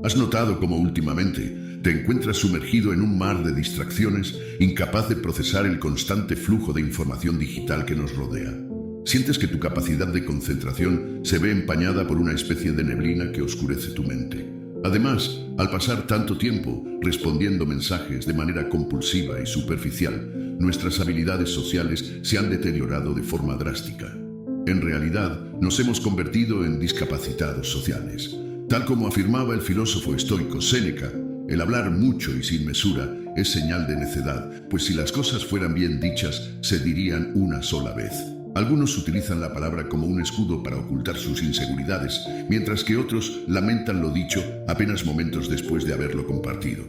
¿Has notado cómo últimamente te encuentras sumergido en un mar de distracciones, incapaz de procesar el constante flujo de información digital que nos rodea? ¿Sientes que tu capacidad de concentración se ve empañada por una especie de neblina que oscurece tu mente? Además, al pasar tanto tiempo respondiendo mensajes de manera compulsiva y superficial, nuestras habilidades sociales se han deteriorado de forma drástica. En realidad, nos hemos convertido en discapacitados sociales. Tal como afirmaba el filósofo estoico Séneca, el hablar mucho y sin mesura es señal de necedad, pues si las cosas fueran bien dichas, se dirían una sola vez. Algunos utilizan la palabra como un escudo para ocultar sus inseguridades, mientras que otros lamentan lo dicho apenas momentos después de haberlo compartido.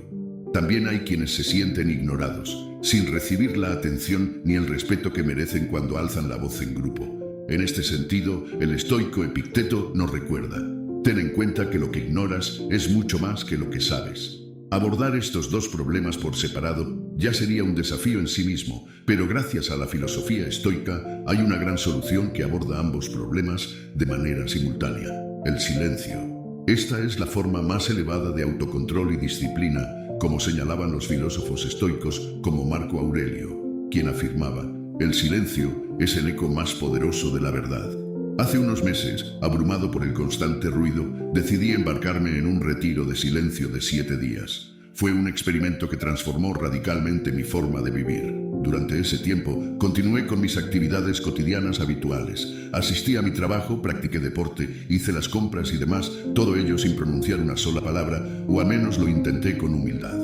También hay quienes se sienten ignorados, sin recibir la atención ni el respeto que merecen cuando alzan la voz en grupo. En este sentido, el estoico Epicteto nos recuerda: ten en cuenta que lo que ignoras es mucho más que lo que sabes. Abordar estos dos problemas por separado ya sería un desafío en sí mismo, pero gracias a la filosofía estoica hay una gran solución que aborda ambos problemas de manera simultánea: el silencio. Esta es la forma más elevada de autocontrol y disciplina, como señalaban los filósofos estoicos como Marco Aurelio, quien afirmaba: el silencio es el eco más poderoso de la verdad. Hace unos meses, abrumado por el constante ruido, decidí embarcarme en un retiro de silencio de 7 días. Fue un experimento que transformó radicalmente mi forma de vivir. Durante ese tiempo, continué con mis actividades cotidianas habituales. Asistí a mi trabajo, practiqué deporte, hice las compras y demás, todo ello sin pronunciar una sola palabra, o al menos lo intenté con humildad.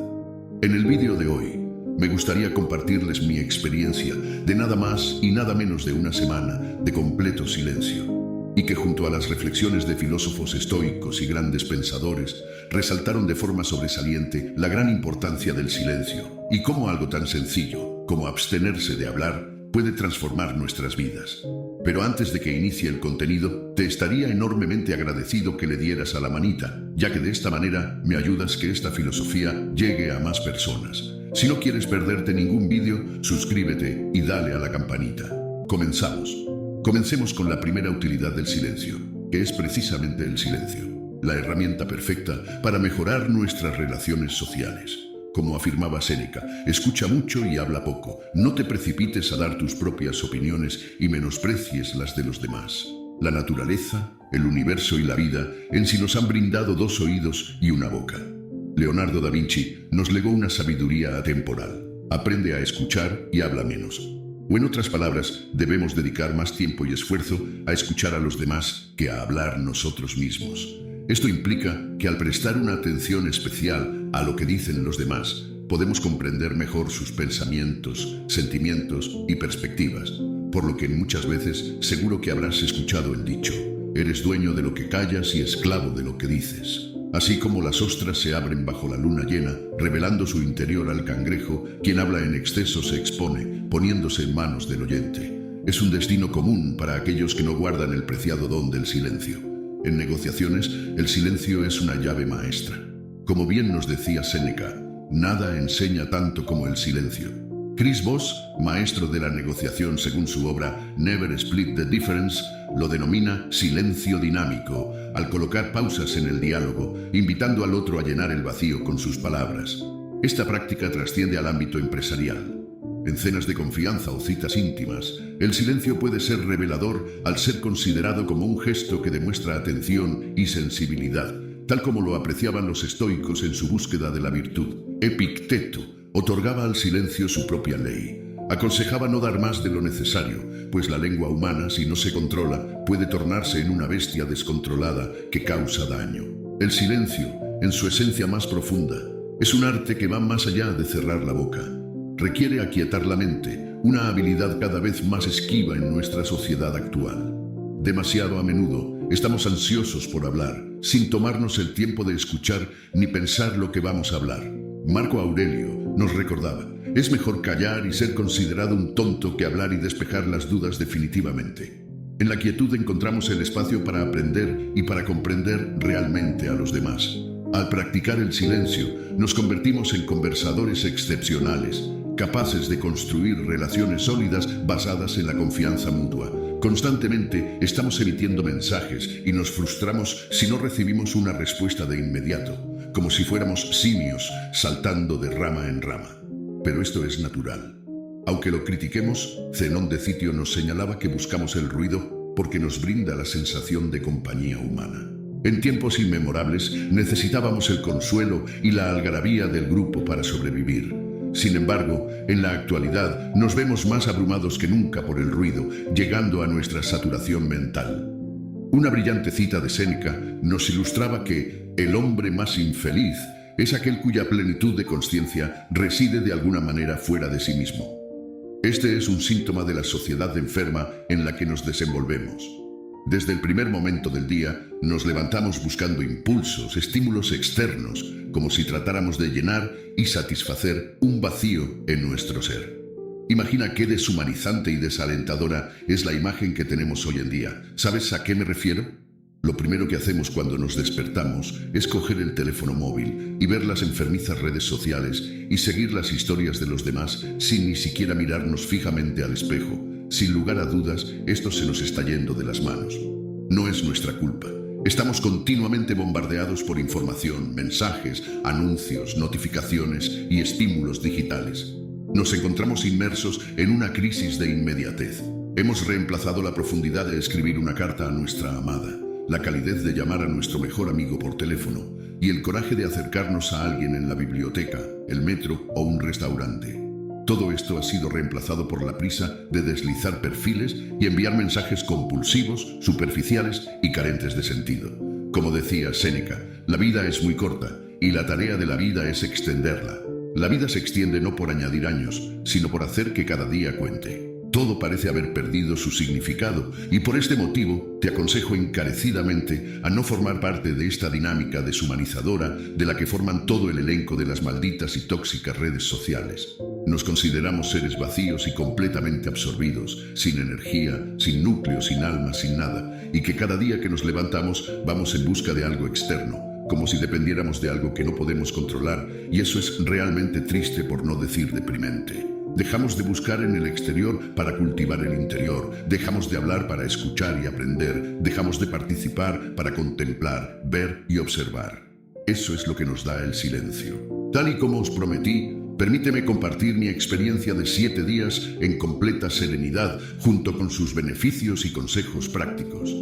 En el vídeo de hoy, me gustaría compartirles mi experiencia de nada más y nada menos de una semana de completo silencio, y que junto a las reflexiones de filósofos estoicos y grandes pensadores, resaltaron de forma sobresaliente la gran importancia del silencio, y cómo algo tan sencillo como abstenerse de hablar puede transformar nuestras vidas. Pero antes de que inicie el contenido, te estaría enormemente agradecido que le dieras a la manita, ya que de esta manera me ayudas que esta filosofía llegue a más personas. Si no quieres perderte ningún vídeo, suscríbete y dale a la campanita. Comenzamos. Comencemos con la primera utilidad del silencio, que es precisamente el silencio, la herramienta perfecta para mejorar nuestras relaciones sociales. Como afirmaba Séneca, escucha mucho y habla poco. No te precipites a dar tus propias opiniones y menosprecies las de los demás. La naturaleza, el universo y la vida en sí nos han brindado 2 oídos y una boca. Leonardo da Vinci nos legó una sabiduría atemporal: aprende a escuchar y habla menos. O en otras palabras, debemos dedicar más tiempo y esfuerzo a escuchar a los demás que a hablar nosotros mismos. Esto implica que al prestar una atención especial a lo que dicen los demás, podemos comprender mejor sus pensamientos, sentimientos y perspectivas, por lo que muchas veces seguro que habrás escuchado el dicho: eres dueño de lo que callas y esclavo de lo que dices. Así como las ostras se abren bajo la luna llena, revelando su interior al cangrejo, quien habla en exceso se expone, poniéndose en manos del oyente. Es un destino común para aquellos que no guardan el preciado don del silencio. En negociaciones, el silencio es una llave maestra. Como bien nos decía Séneca, nada enseña tanto como el silencio. Chris Voss, maestro de la negociación según su obra Never Split the Difference, lo denomina silencio dinámico, al colocar pausas en el diálogo, invitando al otro a llenar el vacío con sus palabras. Esta práctica trasciende al ámbito empresarial. En cenas de confianza o citas íntimas, el silencio puede ser revelador al ser considerado como un gesto que demuestra atención y sensibilidad, tal como lo apreciaban los estoicos en su búsqueda de la virtud. Epicteto otorgaba al silencio su propia ley. Aconsejaba no dar más de lo necesario, pues la lengua humana, si no se controla, puede tornarse en una bestia descontrolada que causa daño. El silencio, en su esencia más profunda, es un arte que va más allá de cerrar la boca. Requiere aquietar la mente, una habilidad cada vez más esquiva en nuestra sociedad actual. Demasiado a menudo estamos ansiosos por hablar, sin tomarnos el tiempo de escuchar ni pensar lo que vamos a hablar. Marco Aurelio nos recordaba: es mejor callar y ser considerado un tonto que hablar y despejar las dudas definitivamente. En la quietud encontramos el espacio para aprender y para comprender realmente a los demás. Al practicar el silencio, nos convertimos en conversadores excepcionales, capaces de construir relaciones sólidas basadas en la confianza mutua. Constantemente estamos emitiendo mensajes y nos frustramos si no recibimos una respuesta de inmediato. como si fuéramos simios saltando de rama en rama. Pero esto es natural. Aunque lo critiquemos, Zenón de Citio nos señalaba que buscamos el ruido porque nos brinda la sensación de compañía humana. En tiempos inmemorables necesitábamos el consuelo y la algarabía del grupo para sobrevivir. Sin embargo, en la actualidad nos vemos más abrumados que nunca por el ruido, llegando a nuestra saturación mental. Una brillante cita de Séneca nos ilustraba que el hombre más infeliz es aquel cuya plenitud de conciencia reside de alguna manera fuera de sí mismo. Este es un síntoma de la sociedad enferma en la que nos desenvolvemos. Desde el primer momento del día, nos levantamos buscando impulsos, estímulos externos, como si tratáramos de llenar y satisfacer un vacío en nuestro ser. Imagina qué deshumanizante y desalentadora es la imagen que tenemos hoy en día. ¿Sabes a qué me refiero? Lo primero que hacemos cuando nos despertamos es coger el teléfono móvil y ver las enfermizas redes sociales y seguir las historias de los demás sin ni siquiera mirarnos fijamente al espejo. Sin lugar a dudas, esto se nos está yendo de las manos. No es nuestra culpa. Estamos continuamente bombardeados por información, mensajes, anuncios, notificaciones y estímulos digitales. Nos encontramos inmersos en una crisis de inmediatez. Hemos reemplazado la profundidad de escribir una carta a nuestra amada, la calidez de llamar a nuestro mejor amigo por teléfono y el coraje de acercarnos a alguien en la biblioteca, el metro o un restaurante. Todo esto ha sido reemplazado por la prisa de deslizar perfiles y enviar mensajes compulsivos, superficiales y carentes de sentido. Como decía Séneca, la vida es muy corta y la tarea de la vida es extenderla. La vida se extiende no por añadir años, sino por hacer que cada día cuente. Todo parece haber perdido su significado y por este motivo te aconsejo encarecidamente a no formar parte de esta dinámica deshumanizadora de la que forman todo el elenco de las malditas y tóxicas redes sociales. Nos consideramos seres vacíos y completamente absorbidos, sin energía, sin núcleo, sin alma, sin nada, y que cada día que nos levantamos vamos en busca de algo externo, como si dependiéramos de algo que no podemos controlar, y eso es realmente triste, por no decir deprimente. Dejamos de buscar en el exterior para cultivar el interior, dejamos de hablar para escuchar y aprender, dejamos de participar para contemplar, ver y observar. Eso es lo que nos da el silencio. Tal y como os prometí, permíteme compartir mi experiencia de 7 días en completa serenidad, junto con sus beneficios y consejos prácticos.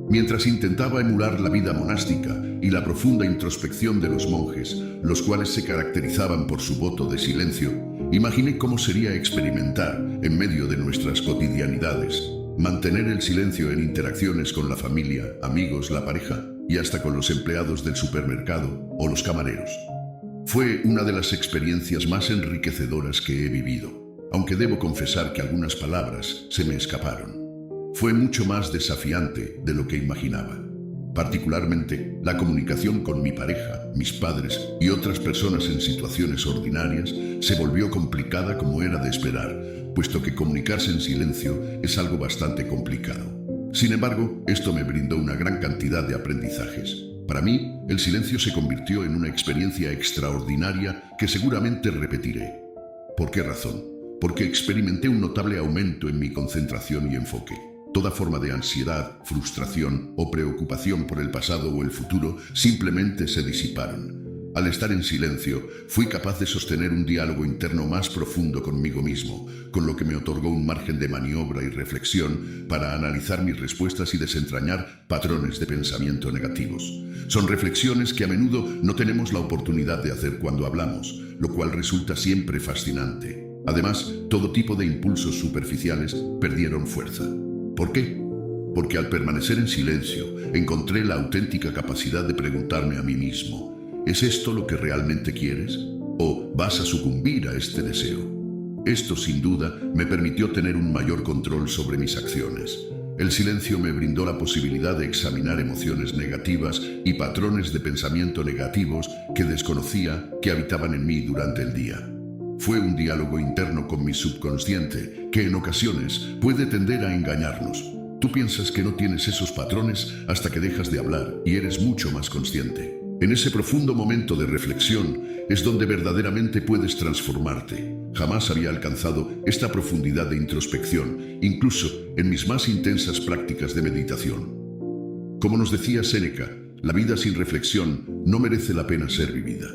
Mientras intentaba emular la vida monástica y la profunda introspección de los monjes, los cuales se caracterizaban por su voto de silencio, imaginé cómo sería experimentar, en medio de nuestras cotidianidades, mantener el silencio en interacciones con la familia, amigos, la pareja y hasta con los empleados del supermercado o los camareros. Fue una de las experiencias más enriquecedoras que he vivido, aunque debo confesar que algunas palabras se me escaparon. Fue mucho más desafiante de lo que imaginaba. Particularmente, la comunicación con mi pareja, mis padres y otras personas en situaciones ordinarias se volvió complicada, como era de esperar, puesto que comunicarse en silencio es algo bastante complicado. Sin embargo, esto me brindó una gran cantidad de aprendizajes. Para mí, el silencio se convirtió en una experiencia extraordinaria que seguramente repetiré. ¿Por qué razón? Porque experimenté un notable aumento en mi concentración y enfoque. Toda forma de ansiedad, frustración o preocupación por el pasado o el futuro simplemente se disiparon. Al estar en silencio, fui capaz de sostener un diálogo interno más profundo conmigo mismo, con lo que me otorgó un margen de maniobra y reflexión para analizar mis respuestas y desentrañar patrones de pensamiento negativos. Son reflexiones que a menudo no tenemos la oportunidad de hacer cuando hablamos, lo cual resulta siempre fascinante. Además, todo tipo de impulsos superficiales perdieron fuerza. ¿Por qué? Porque al permanecer en silencio, encontré la auténtica capacidad de preguntarme a mí mismo, ¿es esto lo que realmente quieres? ¿O vas a sucumbir a este deseo? Esto, sin duda, me permitió tener un mayor control sobre mis acciones. El silencio me brindó la posibilidad de examinar emociones negativas y patrones de pensamiento negativos que desconocía que habitaban en mí durante el día. Fue un diálogo interno con mi subconsciente que en ocasiones puede tender a engañarnos. Tú piensas que no tienes esos patrones hasta que dejas de hablar y eres mucho más consciente. En ese profundo momento de reflexión es donde verdaderamente puedes transformarte. Jamás había alcanzado esta profundidad de introspección, incluso en mis más intensas prácticas de meditación. Como nos decía Séneca, la vida sin reflexión no merece la pena ser vivida.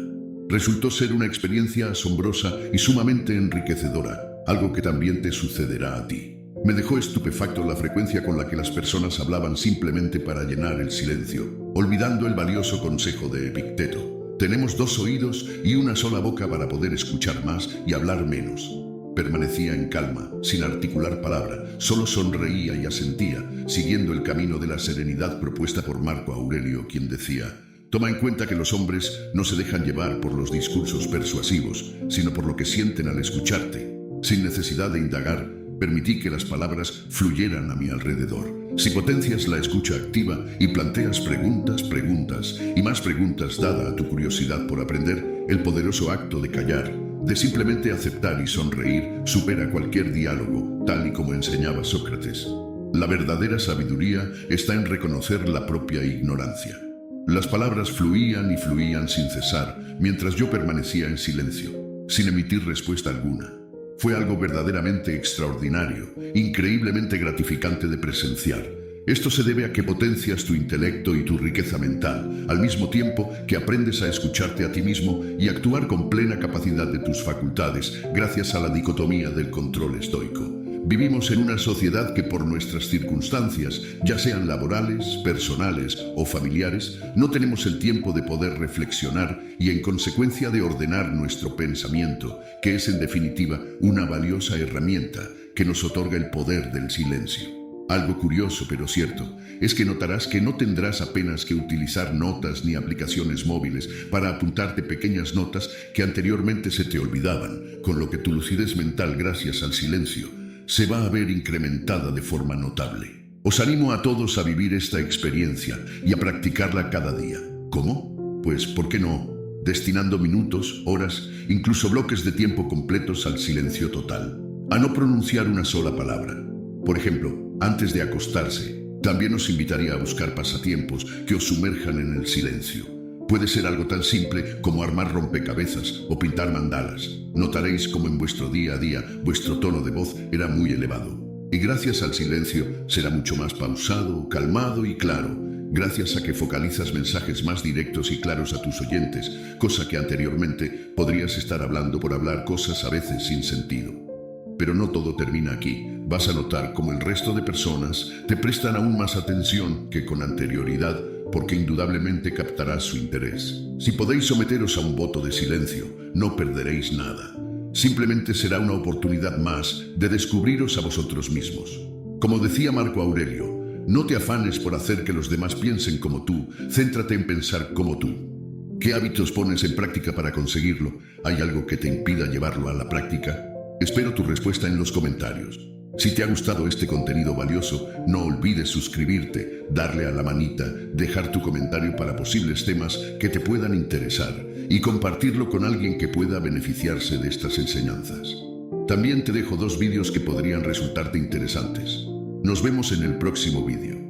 Resultó ser una experiencia asombrosa y sumamente enriquecedora, algo que también te sucederá a ti. Me dejó estupefacto la frecuencia con la que las personas hablaban simplemente para llenar el silencio, olvidando el valioso consejo de Epicteto. Tenemos 2 oídos y una sola boca para poder escuchar más y hablar menos. Permanecía en calma, sin articular palabra, solo sonreía y asentía, siguiendo el camino de la serenidad propuesta por Marco Aurelio, quien decía: toma en cuenta que los hombres no se dejan llevar por los discursos persuasivos, sino por lo que sienten al escucharte. Sin necesidad de indagar, permití que las palabras fluyeran a mi alrededor. Si potencias la escucha activa y planteas preguntas y más preguntas dada a tu curiosidad por aprender, el poderoso acto de callar, de simplemente aceptar y sonreír, supera cualquier diálogo, tal y como enseñaba Sócrates. La verdadera sabiduría está en reconocer la propia ignorancia. Las palabras fluían y fluían sin cesar, mientras yo permanecía en silencio, sin emitir respuesta alguna. Fue algo verdaderamente extraordinario, increíblemente gratificante de presenciar. Esto se debe a que potencias tu intelecto y tu riqueza mental, al mismo tiempo que aprendes a escucharte a ti mismo y actuar con plena capacidad de tus facultades, gracias a la dicotomía del control estoico. Vivimos en una sociedad que por nuestras circunstancias, ya sean laborales, personales o familiares, no tenemos el tiempo de poder reflexionar y en consecuencia de ordenar nuestro pensamiento, que es en definitiva una valiosa herramienta que nos otorga el poder del silencio. Algo curioso pero cierto es que notarás que no tendrás apenas que utilizar notas ni aplicaciones móviles para apuntarte pequeñas notas que anteriormente se te olvidaban, con lo que tu lucidez mental, gracias al silencio, se va a ver incrementada de forma notable. Os animo a todos a vivir esta experiencia y a practicarla cada día. ¿Cómo? Pues, ¿por qué no? Destinando minutos, horas, incluso bloques de tiempo completos al silencio total. A no pronunciar una sola palabra. Por ejemplo, antes de acostarse, también os invitaría a buscar pasatiempos que os sumerjan en el silencio. Puede ser algo tan simple como armar rompecabezas o pintar mandalas. Notaréis cómo en vuestro día a día vuestro tono de voz era muy elevado. Y gracias al silencio será mucho más pausado, calmado y claro, gracias a que focalizas mensajes más directos y claros a tus oyentes, cosa que anteriormente podrías estar hablando por hablar cosas a veces sin sentido. Pero no todo termina aquí. Vas a notar cómo el resto de personas te prestan aún más atención que con anterioridad, porque indudablemente captarás su interés. Si podéis someteros a un voto de silencio, no perderéis nada. Simplemente será una oportunidad más de descubriros a vosotros mismos. Como decía Marco Aurelio, no te afanes por hacer que los demás piensen como tú, céntrate en pensar como tú. ¿Qué hábitos pones en práctica para conseguirlo? ¿Hay algo que te impida llevarlo a la práctica? Espero tu respuesta en los comentarios. Si te ha gustado este contenido valioso, no olvides suscribirte, darle a la manita, dejar tu comentario para posibles temas que te puedan interesar y compartirlo con alguien que pueda beneficiarse de estas enseñanzas. También te dejo 2 vídeos que podrían resultarte interesantes. Nos vemos en el próximo vídeo.